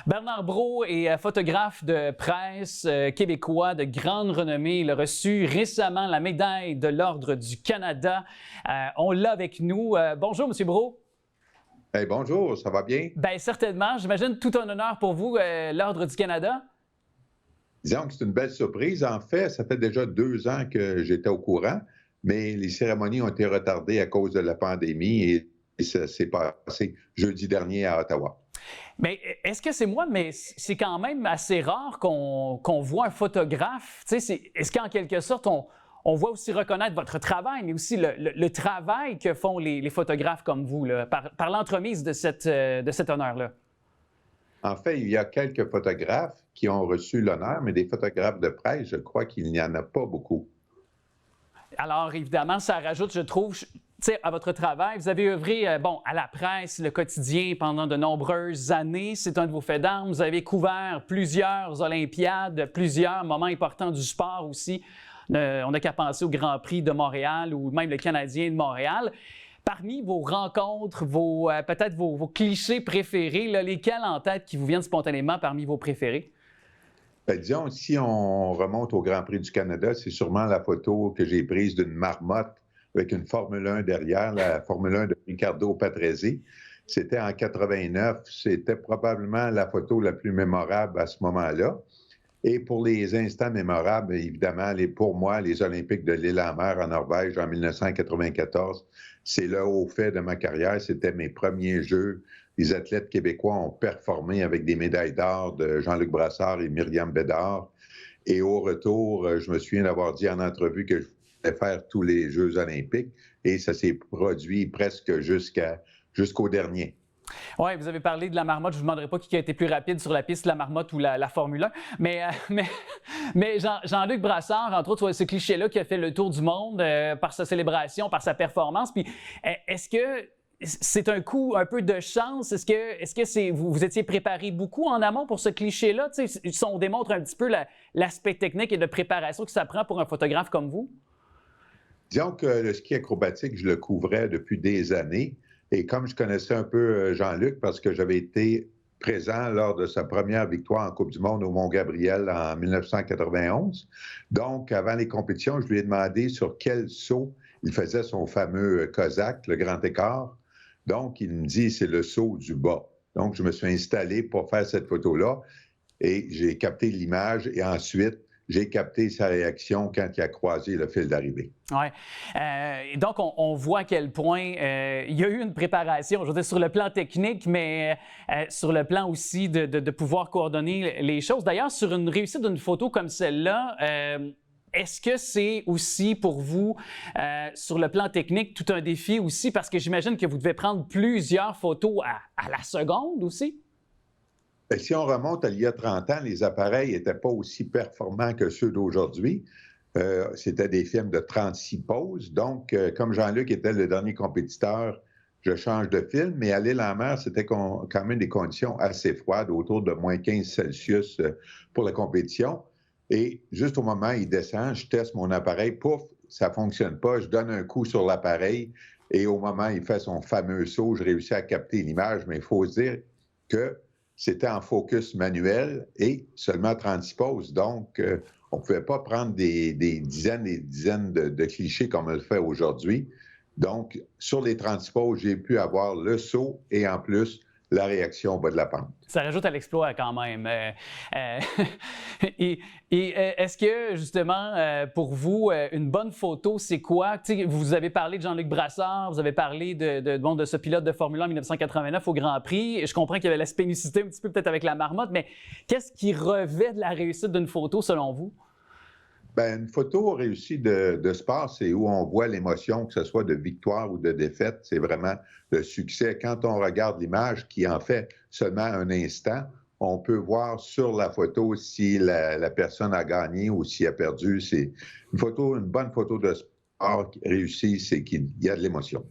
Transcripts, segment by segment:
Bernard Brault est photographe de presse québécois de grande renommée. Il a reçu récemment la médaille de l'Ordre du Canada. On l'a avec nous. Bonjour, M. Brault. Hey, bonjour, ça va bien? Bien, certainement. J'imagine tout un honneur pour vous, l'Ordre du Canada. Disons que c'est une belle surprise. En fait, ça fait déjà 2 ans que j'étais au courant, mais les cérémonies ont été retardées à cause de la pandémie et ça s'est passé jeudi dernier à Ottawa. Mais est-ce que c'est moi, mais c'est quand même assez rare qu'on voit un photographe. Est-ce qu'en quelque sorte, on voit aussi reconnaître votre travail, mais aussi le travail que font les photographes comme vous, là, par l'entremise de cet honneur-là? En fait, il y a quelques photographes qui ont reçu l'honneur, mais des photographes de presse, je crois qu'il n'y en a pas beaucoup. Alors, évidemment, ça rajoute, je trouve, à votre travail. Vous avez œuvré à la presse, le quotidien pendant de nombreuses années. C'est un de vos faits d'armes. Vous avez couvert plusieurs Olympiades, plusieurs moments importants du sport aussi. On n'a qu'à penser au Grand Prix de Montréal ou même le Canadien de Montréal. Parmi vos rencontres, peut-être vos clichés préférés, là, lesquels en tête qui vous viennent spontanément parmi vos préférés? Bien, disons, si on remonte au Grand Prix du Canada, c'est sûrement la photo que j'ai prise d'une marmotte avec une Formule 1 derrière, la Formule 1 de Riccardo Patrese. C'était en 89. C'était probablement la photo la plus mémorable à ce moment-là. Et pour les instants mémorables, évidemment, pour moi, les Olympiques de l'Île-en-Mer en Norvège en 1994, c'est le haut fait de ma carrière. C'était mes premiers Jeux. Les athlètes québécois ont performé avec des médailles d'or de Jean-Luc Brassard et Myriam Bédard. Et au retour, je me souviens d'avoir dit en entrevue que je voulais faire tous les Jeux olympiques. Et ça s'est produit presque jusqu'au dernier. Oui, vous avez parlé de la marmotte. Je ne vous demanderai pas qui a été plus rapide sur la piste, la marmotte ou la Formule 1. Mais Jean-Luc Brassard, entre autres, ce cliché-là qui a fait le tour du monde par sa célébration, par sa performance. Puis, est-ce que c'est un coup un peu de chance? Est-ce que vous étiez préparé beaucoup en amont pour ce cliché-là? On démontre un petit peu l'aspect technique et de préparation que ça prend pour un photographe comme vous? Disons que le ski acrobatique, je le couvrais depuis des années. Et comme je connaissais un peu Jean-Luc, parce que j'avais été présent lors de sa première victoire en Coupe du monde au Mont-Gabriel en 1991. Donc, avant les compétitions, je lui ai demandé sur quel saut il faisait son fameux Cosaque, le grand écart. Donc, il me dit, c'est le saut du bas. Donc, je me suis installé pour faire cette photo-là et j'ai capté l'image et ensuite, j'ai capté sa réaction quand il a croisé le fil d'arrivée. Oui. Donc, on voit à quel point il y a eu une préparation, je veux dire, sur le plan technique, mais sur le plan aussi de pouvoir coordonner les choses. D'ailleurs, sur une réussite d'une photo comme celle-là, est-ce que c'est aussi pour vous, sur le plan technique, tout un défi aussi? Parce que j'imagine que vous devez prendre plusieurs photos à la seconde aussi? Bien, si on remonte à il y a 30 ans, les appareils n'étaient pas aussi performants que ceux d'aujourd'hui. C'était des films de 36 poses. Donc, comme Jean-Luc était le dernier compétiteur, je change de film. Mais à l'Île-en-Mer, c'était quand même des conditions assez froides, autour de moins 15 Celsius pour la compétition. Et juste au moment où il descend, je teste mon appareil. Pouf, ça ne fonctionne pas. Je donne un coup sur l'appareil. Et au moment où il fait son fameux saut, je réussis à capter l'image. Mais il faut se dire que c'était en focus manuel et seulement 36 poses. Donc, on ne pouvait pas prendre des dizaines et des dizaines de clichés comme on le fait aujourd'hui. Donc, sur les 36 poses, j'ai pu avoir le saut et en plus, la réaction au bas de la pente. Ça rajoute à l'exploit quand même. Et est-ce que, justement, pour vous, une bonne photo, c'est quoi? Vous avez parlé de Jean-Luc Brassard, vous avez parlé de ce pilote de Formule 1 en 1989 au Grand Prix. Je comprends qu'il y avait la spénicité un petit peu peut-être avec la marmotte, mais qu'est-ce qui revêt de la réussite d'une photo, selon vous? Bien, une photo réussie de sport, c'est où on voit l'émotion, que ce soit de victoire ou de défaite. C'est vraiment le succès. Quand on regarde l'image, qui en fait seulement un instant, on peut voir sur la photo si la personne a gagné ou s'il a perdu. C'est une bonne photo de sport réussie, c'est qu'il y a de l'émotion.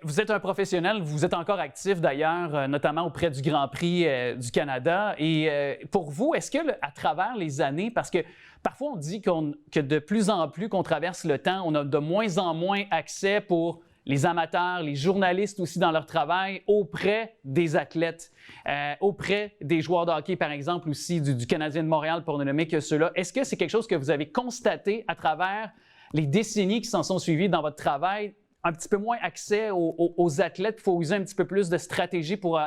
Vous êtes un professionnel, vous êtes encore actif d'ailleurs, notamment auprès du Grand Prix du Canada. Et pour vous, est-ce que à travers les années, parce que parfois on dit que de plus en plus qu'on traverse le temps, on a de moins en moins accès pour les amateurs, les journalistes aussi dans leur travail auprès des athlètes, auprès des joueurs de hockey, par exemple, aussi du Canadien de Montréal, pour ne nommer que ceux-là. Est-ce que c'est quelque chose que vous avez constaté à travers les décennies qui s'en sont suivies dans votre travail? Un petit peu moins accès aux athlètes, il faut user un petit peu plus de stratégie pour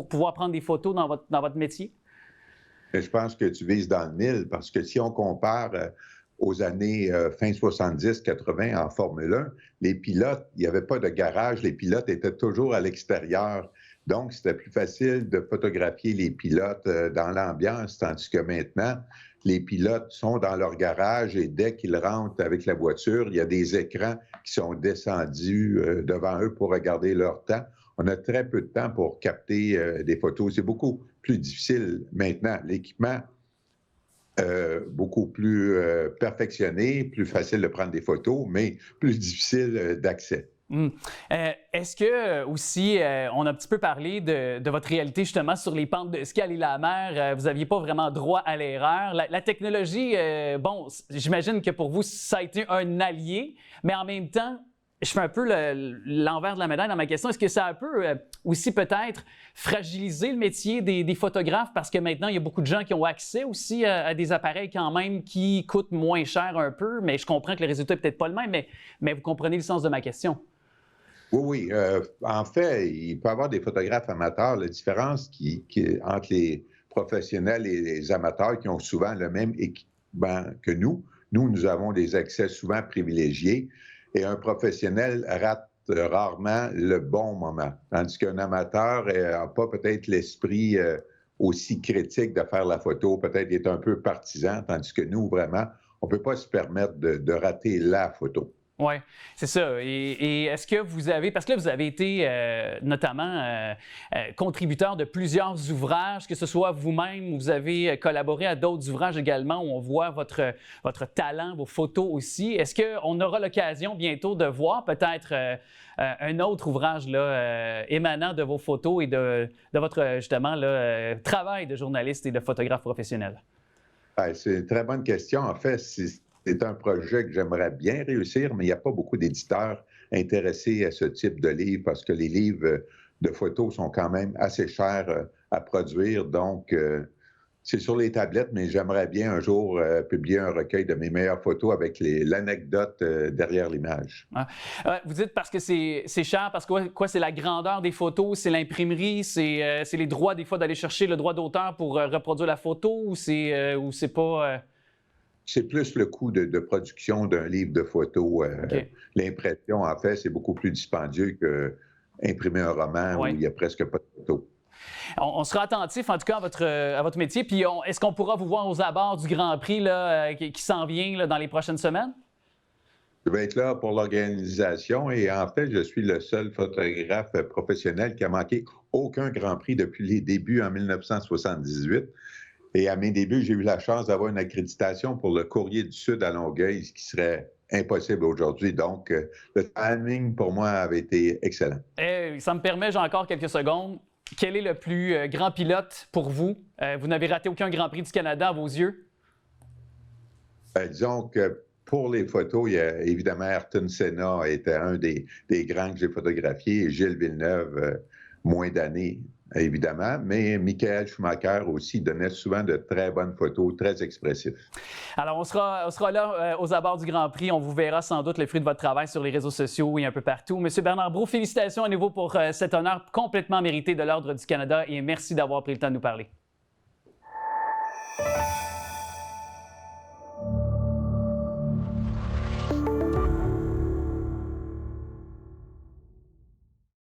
pouvoir prendre des photos dans votre métier? Je pense que tu vises dans le mille, parce que si on compare aux années fin 70-80 en Formule 1, les pilotes, il n'y avait pas de garage, les pilotes étaient toujours à l'extérieur. Donc, c'était plus facile de photographier les pilotes dans l'ambiance, tandis que maintenant, les pilotes sont dans leur garage et dès qu'ils rentrent avec la voiture, il y a des écrans qui sont descendus devant eux pour regarder leur temps. On a très peu de temps pour capter des photos. C'est beaucoup plus difficile maintenant. L'équipement, beaucoup plus perfectionné, plus facile de prendre des photos, mais plus difficile d'accès. Est-ce que aussi, on a un petit peu parlé de votre réalité justement sur les pentes de ski à l'île-à-la-mer, vous n'aviez pas vraiment droit à l'erreur. La technologie, bon, j'imagine que pour vous, ça a été un allié, mais en même temps, je fais un peu l'envers de la médaille dans ma question. Est-ce que ça a un peu aussi peut-être fragilisé le métier des photographes parce que maintenant, il y a beaucoup de gens qui ont accès aussi à des appareils quand même qui coûtent moins cher un peu, mais je comprends que le résultat n'est peut-être pas le même, mais vous comprenez le sens de ma question. Oui. En fait, il peut y avoir des photographes amateurs. La différence entre les professionnels et les amateurs qui ont souvent le même équipement que nous avons des accès souvent privilégiés et un professionnel rate rarement le bon moment. Tandis qu'un amateur n'a pas peut-être l'esprit aussi critique de faire la photo, peut-être est un peu partisan, tandis que nous, vraiment, on ne peut pas se permettre de rater la photo. Oui, c'est ça. Et est-ce que vous avez, parce que là, vous avez été notamment contributeur de plusieurs ouvrages, que ce soit vous-même, vous avez collaboré à d'autres ouvrages également où on voit votre talent, vos photos aussi. Est-ce qu'on aura l'occasion bientôt de voir peut-être un autre ouvrage là, émanant de vos photos et de votre, justement, là, travail de journaliste et de photographe professionnel? C'est une très bonne question. En fait, c'est un projet que j'aimerais bien réussir, mais il n'y a pas beaucoup d'éditeurs intéressés à ce type de livre parce que les livres de photos sont quand même assez chers à produire. Donc, c'est sur les tablettes, mais j'aimerais bien un jour publier un recueil de mes meilleures photos avec l'anecdote derrière l'image. Vous dites parce que c'est cher, parce que quoi, c'est la grandeur des photos, c'est l'imprimerie, c'est les droits des fois d'aller chercher le droit d'auteur pour reproduire la photo ou c'est pas... C'est plus le coût de production d'un livre de photos. Okay. L'impression, en fait, c'est beaucoup plus dispendieux qu'imprimer un roman où il n'y a presque pas de photos. On sera attentif, en tout cas, à votre métier. Puis, est-ce qu'on pourra vous voir aux abords du Grand Prix là, qui s'en vient là, dans les prochaines semaines? Je vais être là pour l'organisation et en fait, je suis le seul photographe professionnel qui a manqué aucun Grand Prix depuis les débuts en 1978. Et à mes débuts, j'ai eu la chance d'avoir une accréditation pour le Courrier du Sud à Longueuil, ce qui serait impossible aujourd'hui. Donc, le timing, pour moi, avait été excellent. Ça me permet, j'ai encore quelques secondes. Quel est le plus grand pilote pour vous? Vous n'avez raté aucun Grand Prix du Canada à vos yeux? Disons que pour les photos, il y a évidemment Ayrton Senna était un des grands que j'ai photographiés et Gilles Villeneuve, moins d'années. Évidemment, mais Michael Schumacher aussi donnait souvent de très bonnes photos, très expressifs. Alors, on sera là aux abords du Grand Prix. On vous verra sans doute le fruit de votre travail sur les réseaux sociaux et un peu partout. Monsieur Bernard Brault, félicitations à nouveau pour cet honneur complètement mérité de l'Ordre du Canada et merci d'avoir pris le temps de nous parler.